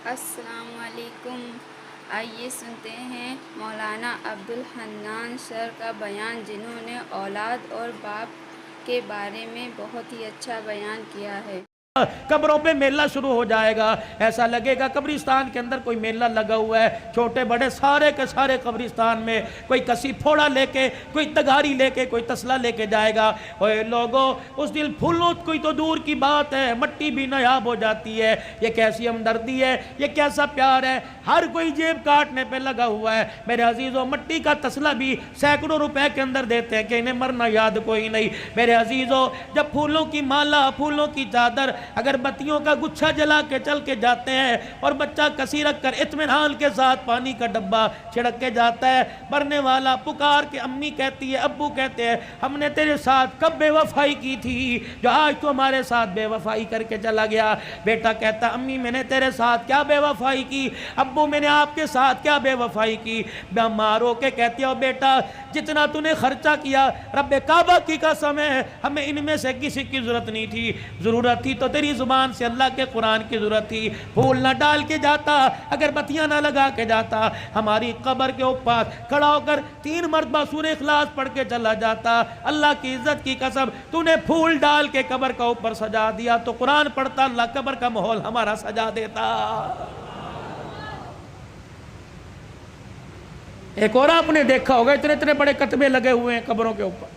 السلام علیکم۔ آئیے سنتے ہیں مولانا عبدالحنان سر کا بیان، جنہوں نے اولاد اور باپ کے بارے میں بہت ہی اچھا بیان کیا ہے۔ قبروں پہ میلہ شروع ہو جائے گا، ایسا لگے گا قبرستان کے اندر کوئی میلہ لگا ہوا ہے، چھوٹے بڑے سارے کے سارے قبرستان میں کوئی کسی پھوڑا لے کے، کوئی تگاری لے کے، کوئی تسلا لے کے جائے گا۔ اوے لوگوں، اس دل پھولوں کوئی تو دور کی بات ہے، مٹی بھی نایاب ہو جاتی ہے۔ یہ کیسی ہمدردی ہے، یہ کیسا پیار ہے، ہر کوئی جیب کاٹنے پہ لگا ہوا ہے۔ میرے عزیزوں، مٹی کا تسلا بھی سینکڑوں روپے کے اندر دیتے ہیں کہ انہیں مرنا یاد کوئی نہیں۔ میرے عزیزوں، جب پھولوں کی مالا، پھولوں کی چادر، اگر بتیوں کا گچھا جلا کے چل کے جاتے ہیں اور بچہ کسی رکھ کر اطمینان کے ساتھ پانی کا ڈبہ چھڑک کے جاتا ہے، مرنے والا پکار کے امی کہتی ہے، ابو کہتے ہیں، ہم نے تیرے ساتھ کب بے وفائی کی تھی جو آج تو ہمارے ساتھ بے وفائی کر کے چلا گیا۔ بیٹا کہتا، امی میں نے تیرے ساتھ کیا بے وفائی کی، ابو میں نے آپ کے ساتھ کیا بے وفائی کی۔ ماں رو کے کہتی ہے، بیٹا جتنا تو نے خرچہ کیا رب کعبہ کی قسم ہے ہمیں ان میں سے کسی کی ضرورت نہیں تھی، ضرورت تھی تو تیری زبان سے اللہ کے قرآن کی ضرورت تھی۔ پھول نہ ڈال کے جاتا، اگر بتیاں نہ لگا کے جاتا، ہماری قبر کے اوپر کھڑا ہو کر 3 مرتبہ سورہ اخلاص پڑھ کے چلا جاتا۔ اللہ کی عزت کی قسم تو نے پھول ڈال کے قبر کا اوپر سجا دیا، تو قرآن پڑھتا اللہ قبر کا ماحول ہمارا سجا دیتا۔ ایک اور آپ نے دیکھا ہوگا، اتنے بڑے کتبے لگے ہوئے ہیں قبروں کے اوپر۔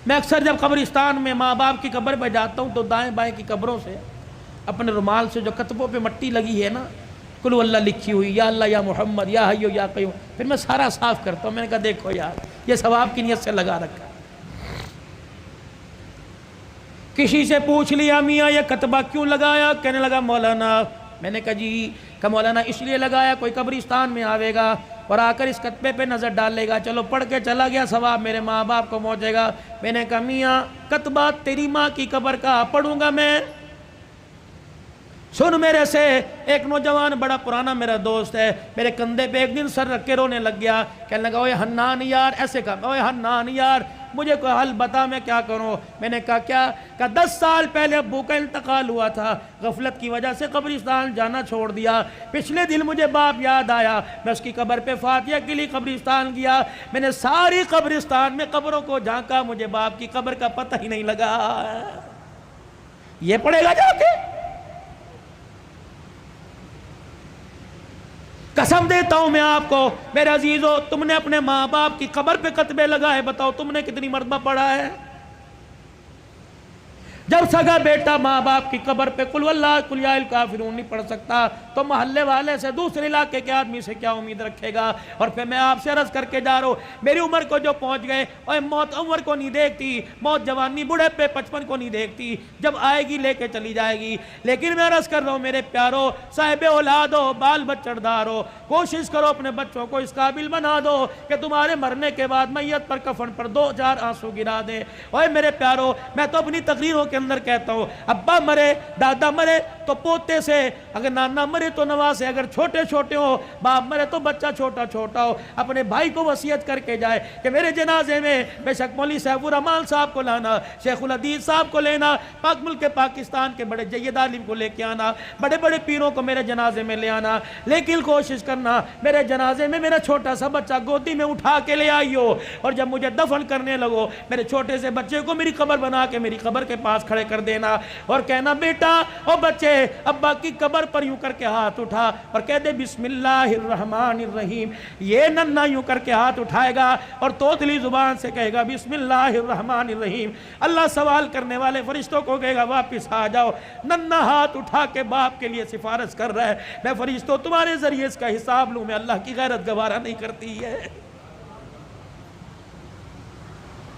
میں اکثر جب قبرستان میں ماں باپ کی قبر پہ جاتا ہوں تو دائیں بائیں کی قبروں سے اپنے رومال سے جو کتبوں پہ مٹی لگی ہے نا، قل اللہ لکھی ہوئی، یا اللہ یا محمد یا حیو یا قیوم، پھر میں سارا صاف کرتا ہوں۔ میں نے کہا دیکھو یار، یہ ثواب کی نیت سے لگا رکھا۔ کسی سے پوچھ لیا، میاں یہ کتبہ کیوں لگایا؟ کہنے لگا مولانا، میں نے کہا جی، کہ مولانا اس لیے لگایا، کوئی قبرستان میں آوے گا اور آ کر اس کتبے پہ نظر ڈال لے گا، چلو پڑھ کے چلا گیا، ثواب میرے ماں باپ کو پہنچے گا۔ میں نے کہا میاں کتبہ تیری ماں کی قبر کا پڑھوں گا میں؟ سن میرے سے، ایک نوجوان بڑا پرانا میرا دوست ہے، میرے کندھے پہ ایک دن سر رکھ کے رونے لگ گیا، کہنے لگا اوے حنان یار، ایسے کہا، اوے حنان یار مجھے کوئی حل بتا، میں کیا کروں؟ میں نے کہا کیا؟ کہ 10 سال پہلے ابو کا انتقال ہوا تھا، غفلت کی وجہ سے قبرستان جانا چھوڑ دیا، پچھلے دن مجھے باپ یاد آیا، میں اس کی قبر پہ فاتحہ کے لیے قبرستان گیا، میں نے ساری قبرستان میں قبروں کو جھانکا، مجھے باپ کی قبر کا پتہ ہی نہیں لگا۔ یہ پڑھے گا جا کے؟ قسم دیتا ہوں میں آپ کو میرے عزیزو، تم نے اپنے ماں باپ کی قبر پہ کتبے لگائے، بتاؤ تم نے کتنی مرتبہ پڑھا ہے؟ جب سگا بیٹا ماں باپ کی قبر پہ قل واللہ قل یا الکافرون نہیں پڑھ سکتا تو محلے والے سے، دوسرے علاقے کے آدمی سے کیا امید رکھے گا؟ اور پھر میں آپ سے عرض کر کے جا رہا ہوں، میری عمر کو جو پہنچ گئے، اور موت عمر کو نہیں دیکھتی، موت جوانی بڑھے پہ 55 کو نہیں دیکھتی، جب آئے گی لے کے چلی جائے گی۔ لیکن میں عرض کر رہا ہوں میرے پیارو، صاحب اولاد ہو، بال بچڑ دار ہو، کوشش کرو اپنے بچوں کو اس قابل بنا دو کہ تمہارے مرنے کے بعد میت پر کفن پر 2-4 آنسو گرا دے۔ اوے میرے پیارو، میں تو اپنی تقریروں کے اندر کہتا ہوں، ابا مرے، دادا مرے تو پوتے سے، اگر نانا مرے تو نوا سے، اگر چھوٹے چھوٹے ہو، باپ مرے تو بچہ چھوٹا چھوٹا ہو، اپنے بھائی کو وصیت کر کے جائے کہ میرے جنازے میں بے شک مولوی سیف الرحمان صاحب کو لانا، شیخ الحدیث صاحب کو لینا، پاک ملک پاکستان کے بڑے جید عالم کو لے کے آنا، بڑے بڑے پیروں کو میرے جنازے میں لے آنا، لیکن کوشش کرنا میرے جنازے میں میرا چھوٹا سا بچہ گودی میں اٹھا کے لے آئیو، اور جب مجھے دفن کرنے لگو میرے چھوٹے سے بچے کو میری قبر بنا کے میری قبر کے پاس کھڑے کر دینا، اور کہنا بیٹا او بچے ابا کی قبر پر یوں کر کے ہاتھ اٹھا اور کہہ دے بسم اللہ الرحمن الرحیم۔ یہ ننھا یوں کر کے ہاتھ اٹھائے گا اور توتلی زبان سے کہے گا بسم اللہ الرحمن الرحیم، اللہ سوال کرنے والے فرشتوں کو کہے گا واپس آ جاؤ۔ ننھا ہاتھ اٹھا کے باپ کے لیے سفارش کر رہا ہے، میں فرشتوں تمہارے ذریعے اس کا حساب لوں، میں اللہ کی غیرت گوارا نہیں کرتی ہے۔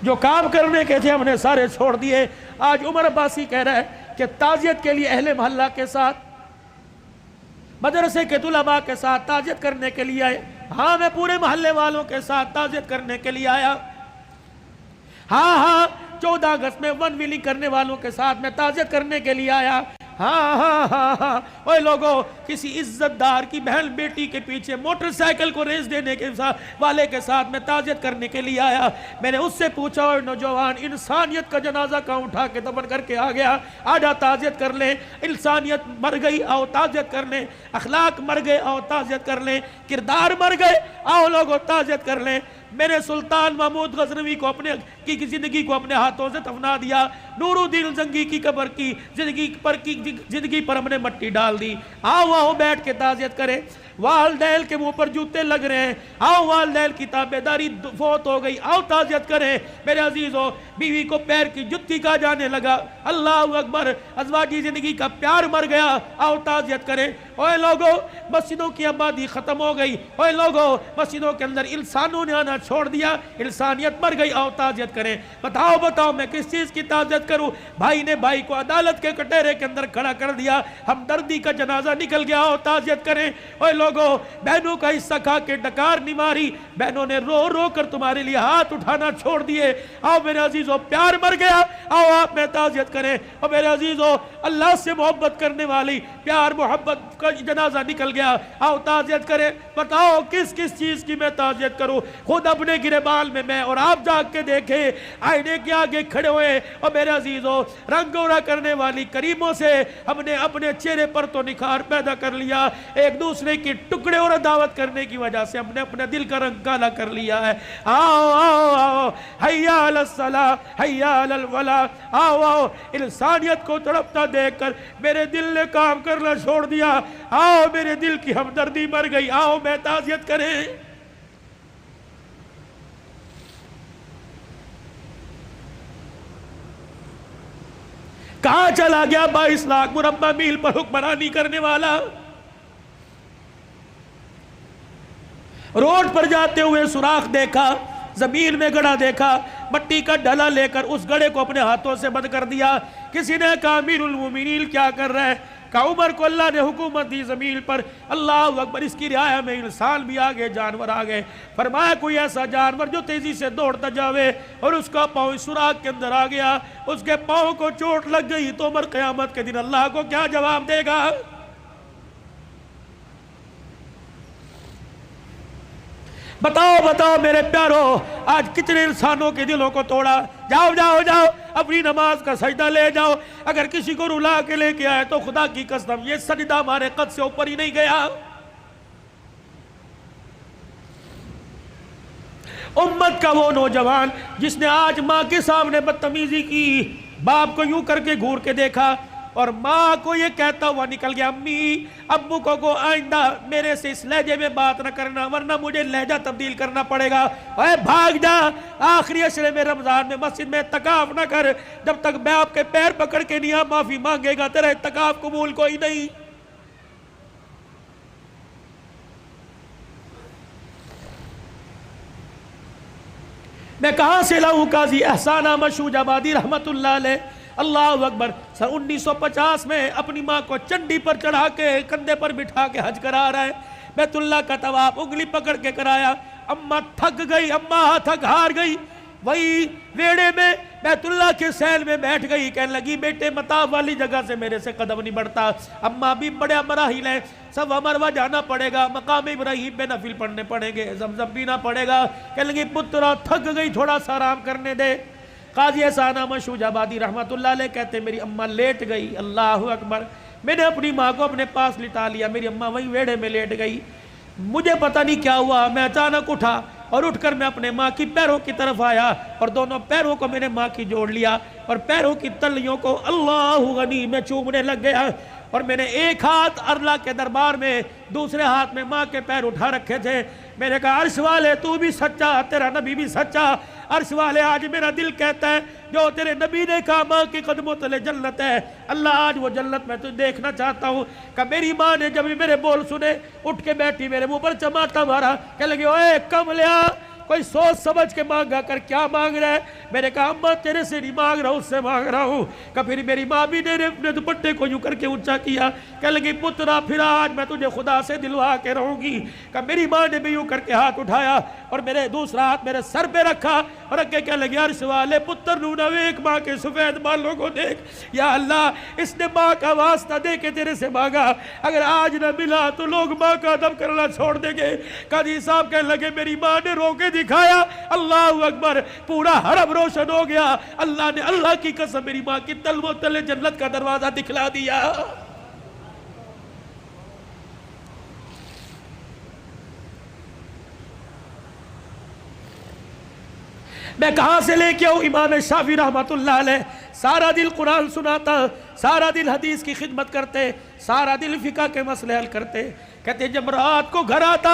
جو کام کرنے کے تھے ہم نے سارے چھوڑ دیے۔ آج عمر عباسی کہہ رہا ہے کہ تعزیت کے لیے اہل محلہ کے ساتھ، مدرسے کے طلباء کے ساتھ تعزیت کرنے کے لیے آئے۔ ہاں میں پورے محلے والوں کے ساتھ تعزیت کرنے کے لیے آیا، ہاں 14 اگست میں ون ویلنگ کرنے والوں کے ساتھ میں تعزیت کرنے کے لیے آیا، ہاں ہاں ہاں ہاں اوے لوگوں، کسی عزت دار کی بہن بیٹی کے پیچھے موٹر سائیکل کو ریس دینے کے والے کے ساتھ میں تعزیت کرنے کے لیے آیا. میں نے اس سے پوچھا، اور نوجوان انسانیت کا جنازہ کہاں اٹھا کے دفن کر کے آ گیا؟ آجا تعزیت کر لیں. انسانیت مر گئی، آؤ تعزیت کر لیں. اخلاق مر گئے، آؤ تعزیت کر لیں. کردار مر گئے، آؤ لوگوں تعزیت کر لیں. میرے سلطان محمود غزنوی کو کی زندگی کو اپنے ہاتھوں سے دفنا دیا. نور الدین زنگی کی قبر کی زندگی پر ہم نے مٹی ڈال دی. آؤ آؤ بیٹھ کے تعزیت کریں. والدین کے منہ پر جوتے لگ رہے ہیں، آؤ والدین کی تابعداری فوت ہو گئی، آؤ تعزیت کریں. میرے عزیزو، بیوی کو پیر کی جتی کہا جانے لگا، اللہ اکبر، ازواجی زندگی کا پیار مر گیا، آؤ تعزیت کریں. اوے لوگو، مسجدوں کی آبادی ختم ہو گئی. اوے لوگو، مسجدوں کے اندر انسانوں نے آنا چھوڑ دیا، انسانیت مر گئی، آؤ تعزیت کریں. بتاؤ میں کس چیز کی تعزیت کروں؟ بھائی نے بھائی کو عدالت کے کٹہرے کے اندر کھڑا کر دیا، ہمدردی کا جنازہ نکل گیا، آؤ تعزیت کریں. اوے لوگوں، بہنوں کا حصہ کھا کے ڈکار نہیں ماری، بہنوں نے رو رو کر تمہارے لیے ہاتھ اٹھانا چھوڑ دیے. آؤ میرے عزیزو، پیار مر گیا، آؤ آپ میں تعزیت کریں. اور میرے عزیزو، اللہ سے محبت کرنے والی پیار محبت کا جنازہ نکل گیا، آؤ تعزیت کریں. بتاؤ کس چیز کی میں تعزیت کروں؟ خود اپنے گریبان میں اور آپ جاگ کے دیکھیں، آئینے کے آگے کھڑے ہوئے. اور میرے عزیزو، رنگ گورا کرنے والی کریموں سے ہم نے اپنے چہرے پر تو نکھار پیدا کر لیا، ایک دوسرے کی ٹکڑے اور دعوت کرنے کی وجہ سے ہم نے اپنے دل کا رنگ کالا کر لیا ہے. آؤ آؤ آؤ، حیا علی الصلاۃ، حیا علی الفلاح. آؤ آؤ، انسانیت کو تڑپتا دیکھ کر میرے دل نے کام کرنا چھوڑ دیا. آؤ، میرے دل کی ہمدردی مر گئی، آؤ میں تعزیت کریں. کہاں چلا گیا 22 لاکھ مربع میل پر حکمرانی کرنے والا؟ روڈ پر جاتے ہوئے سوراخ دیکھا، زمین میں گڑھا دیکھا، مٹی کا ڈھلا لے کر اس گڑھے کو اپنے ہاتھوں سے بند کر دیا. کسی نے کہا امیر المومنین کیا کر رہے ہیں؟ کہا عمر کو اللہ نے حکومت دی زمین پر، اللہ اکبر، اس کی رعایا میں انسان بھی آگے، جانور آگے. فرمایا کوئی ایسا جانور جو تیزی سے دوڑتا جاوے اور اس کا پاؤں سوراخ کے اندر آ گیا، اس کے پاؤں کو چوٹ لگ گئی، تو عمر قیامت کے دن اللہ کو کیا جواب دے گا؟ بتاؤ میرے پیارو، آج کتنے انسانوں کے دلوں کو توڑا. جاؤ اپنی نماز کا سجدہ لے جاؤ. اگر کسی کو رلا کے لے کے آئے تو خدا کی قسم یہ سجدہ ہمارے قد سے اوپر ہی نہیں گیا. امت کا وہ نوجوان جس نے آج ماں کے سامنے بدتمیزی کی، باپ کو یوں کر کے گھور کے دیکھا اور ماں کو یہ کہتا ہوا نکل گیا، امی ابو کو آئندہ میرے سے اس لہجے میں بات نہ کرنا ورنہ مجھے لہجہ تبدیل کرنا پڑے گا. اے بھاگ جا، آخری عشرے میں رمضان میں مسجد میں اعتکاف نہ کر، جب تک میں آپ کے پیر پکڑ کے نہیں معافی مانگے گا تیرا اعتکاف قبول کوئی نہیں. میں کہاں سے لاؤں قاضی احسان احمد شوج آبادی رحمت اللہ علیہ، اللہ اکبر، سن 1950 میں اپنی ماں کو چنڈی پر چڑھا کے کندھے پر بٹھا کے حج کرا رہا ہے. بیت اللہ کا طواف انگلی پکڑ کے کرایا. اماں تھک گئی، اماں تھک ہار گئی، وہی ویڑے میں بیت اللہ کے سیل میں بیٹھ گئی. کہنے لگی بیٹے مطاف والی جگہ سے میرے سے قدم نہیں بڑھتا. اماں بھی بڑے مراحل ہیں، صفا مروہ جانا پڑے گا، مقام ابراہیم پہ نفل پڑھنے پڑیں گے، زمزم پینا پڑے گا. کہنے لگی پترا تھک گئی، تھوڑا سا آرام کرنے دے. قاضی احسان احمد شوج آبادی رحمت اللہ علیہ کہتے میری اماں لیٹ گئی. اللہ اکبر، میں نے اپنی ماں کو اپنے پاس لٹا لیا، میری اماں وہی ویڑے میں لیٹ گئی. مجھے پتہ نہیں کیا ہوا، میں اچانک اٹھا اور اٹھ کر میں اپنے ماں کی پیروں کی طرف آیا اور دونوں پیروں کو میں نے ماں کی جوڑ لیا اور پیروں کی تلیوں کو اللہ غنی میں چومنے لگ گیا. اور میں نے ایک ہاتھ اللہ کے دربار میں، دوسرے ہاتھ میں ماں کے پیر اٹھا رکھے تھے. میں نے کہا عرش والے تو بھی سچا، تیرا نبی بھی سچا. عرش والے آج میرا دل کہتا ہے جو تیرے نبی نے کہا ماں کی قدموں تلے جنت ہے، اللہ آج وہ جنت میں تجھے دیکھنا چاہتا ہوں. کہ میری ماں نے جب میرے بول سنے اٹھ کے بیٹھی، میرے منہ پر چماٹا مارا، کہنے لگی اوے کملیا کوئی سوچ سمجھ کے مانگا کر، کیا مانگ رہا ہے؟ میں نے کہا اماں تیرے سے نہیں مانگ رہا ہوں، اس سے مانگ رہا ہوں. کہ پھر میری ماں بھی نے اپنے دوپٹے کو یوں کر کے اونچا کیا، کہنے لگی پترا پھر آج میں تجھے خدا سے دلوا کے رہوں گی. کہ میری ماں نے بھی یوں کر کے ہاتھ اٹھایا اور میرے دوسرا ہاتھ میرے سر پہ رکھا اور اگے کہنے لگے عرش والے پتر نو نہ ویکھ ماں کے سفید بالوں کو دیکھ، یا اللہ اس نے ماں کا واسطہ دے کے تیرے سے مانگا، اگر آج نہ ملا تو لوگ ماں کا ادب کرنا چھوڑ دیں گے۔ قاضی صاحب کہنے لگے میری ماں نے رو کے دکھایا، اللہ اکبر، پورا حرم روشن ہو گیا، اللہ نے اللہ کی قسم میری ماں کی تلووں تلے جنت کا دروازہ دکھلا دیا۔ میں کہاں سے لے کے آؤں؟ امام شافعی رحمت اللہ علیہ سارا دن قرآن سناتا، سارا دن حدیث کی خدمت کرتے، سارا دن فقہ کے مسئلے حل کرتے، کہتے جب رات کو گھر آتا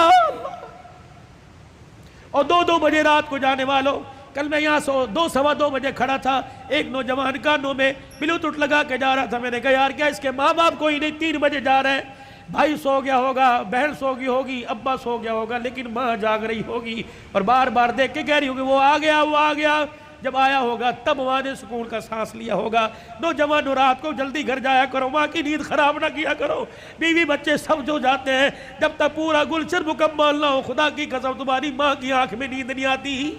اور 2 بجے رات کو جانے والوں، کل میں یہاں 2 بجے کھڑا تھا، ایک نوجوان کانوں میں بلوٹوتھ لگا کے جا رہا تھا، میں نے کہا یار کیا اس کے ماں باپ کوئی نہیں، 3 بجے جا رہے ہیں، بھائی سو گیا ہوگا، بہن سو گئی ہوگی، ابا سو گیا ہوگا، لیکن ماں جاگ رہی ہوگی اور بار بار دیکھ کے کہہ رہی ہوگی وہ آ گیا، جب آیا ہوگا تب ماں نے سکون کا سانس لیا ہوگا۔ نوجوانوں رات کو جلدی گھر جایا کرو، ماں کی نیند خراب نہ کیا کرو، بیوی بچے سب جو جاتے ہیں، جب تک پورا گلشن مکمل نہ ہو خدا کی قسم تمہاری ماں کی آنکھ میں نیند نہیں آتی۔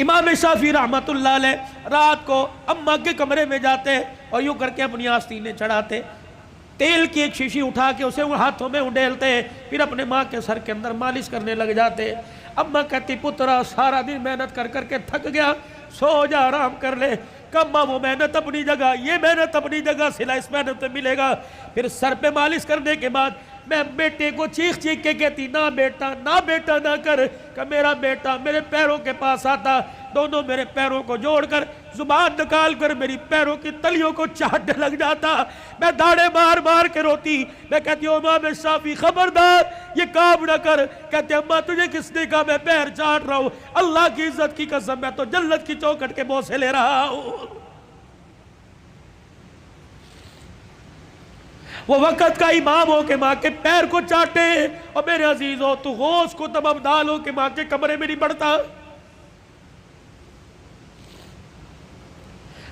امام شافعی رحمت اللہ علیہ رات کو اماں کے کمرے میں جاتے اور یوں کر کے اپنی آستینیں چڑھاتے، تیل کی ایک شیشی اٹھا کے اسے ہاتھوں میں اڈیلتے، پھر اپنے ماں کے سر کے اندر مالش کرنے لگ جاتے۔ اماں کہتی پترا سارا دن محنت کر کر کے تھک گیا، سو جا آرام کر لے۔ کما وہ محنت اپنی جگہ، یہ محنت اپنی جگہ، صلہ اس محنت پہ ملے گا۔ پھر سر پہ مالش کرنے کے بعد میں بیٹے کو چیخ کے کہتی نہ بیٹا نہ کر، کہ میرا بیٹا میرے پیروں کے پاس آتا، دونوں میرے پیروں کو جوڑ کر زبان نکال کر میری پیروں کی تلیوں کو چاٹنے لگ جاتا، میں داڑے مار کے روتی، میں کہتی ہوں امام شافعی خبردار یہ کام نہ کر۔ کہتے اماں تجھے کس نے کہا میں پیر چاٹ رہا ہوں؟ اللہ کی عزت کی قسم میں تو جنت کی چوکھٹ کے بوسے لے رہا ہوں۔ وہ وقت کا امام ہو کے ماں کے پیر کو چاٹے، اور میرے عزیزو تو غوث کو تمام ڈال ہو کے ماں کے کمرے میں نہیں بڑھتا۔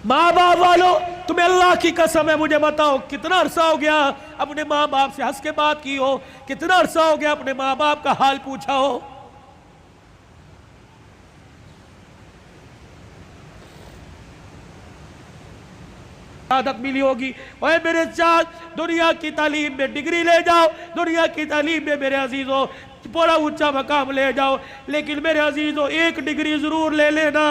ماں باپ والو تمہیں اللہ کی قسم ہے مجھے بتاؤ کتنا عرصہ ہو گیا اپنے ماں باپ سے ہنس کے بات کی ہو؟ کتنا عرصہ ہو گیا اپنے ماں باپ کا حال پوچھا ہو؟ عادت ملی ہوگی اوے میرے چاچ دنیا کی تعلیم میں ڈگری لے جاؤ، دنیا کی تعلیم میں میرے عزیزو بڑا اونچا مقام لے جاؤ، لیکن میرے عزیزو ایک ڈگری ضرور لے لینا،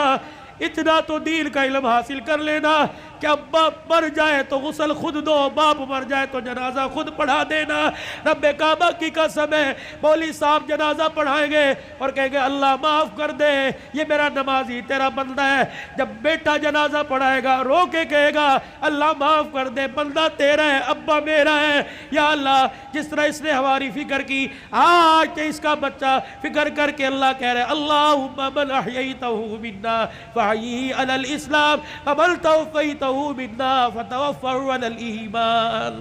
اتنا تو دین کا علم حاصل کر لینا کہ اب باپ مر جائے تو غسل خود دو، باپ مر جائے تو جنازہ خود پڑھا دینا۔ رب کعبہ کی قسم ہے مولوی صاحب جنازہ پڑھائیں گے اور کہیں گے اللہ معاف کر دے یہ میرا نمازی تیرا بندہ ہے، جب بیٹا جنازہ پڑھائے گا رو کے کہے گا اللہ معاف کر دے بندہ تیرا ہے ابا میرا ہے۔ یا اللہ جس طرح اس نے ہماری فکر کی آج کہ اس کا بچہ فکر کر کے اللہ کہہ رہے اللہم من احییتہ منا فحییہ علی الاسلام ومن توفیتہ منا فتوفہ علی الایمان۔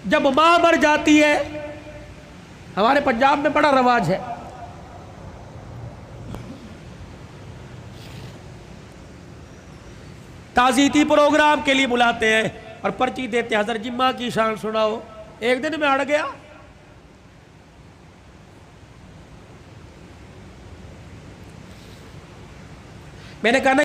جب ماں مر جاتی ہے ہمارے پنجاب میں بڑا رواج ہے، تعزیتی پروگرام کے لیے بلاتے ہیں اور پرچی دیتے ہیں حضرت جمعہ کی شان سناؤ۔ ایک دن میں اڑ گیا، میں نے کہا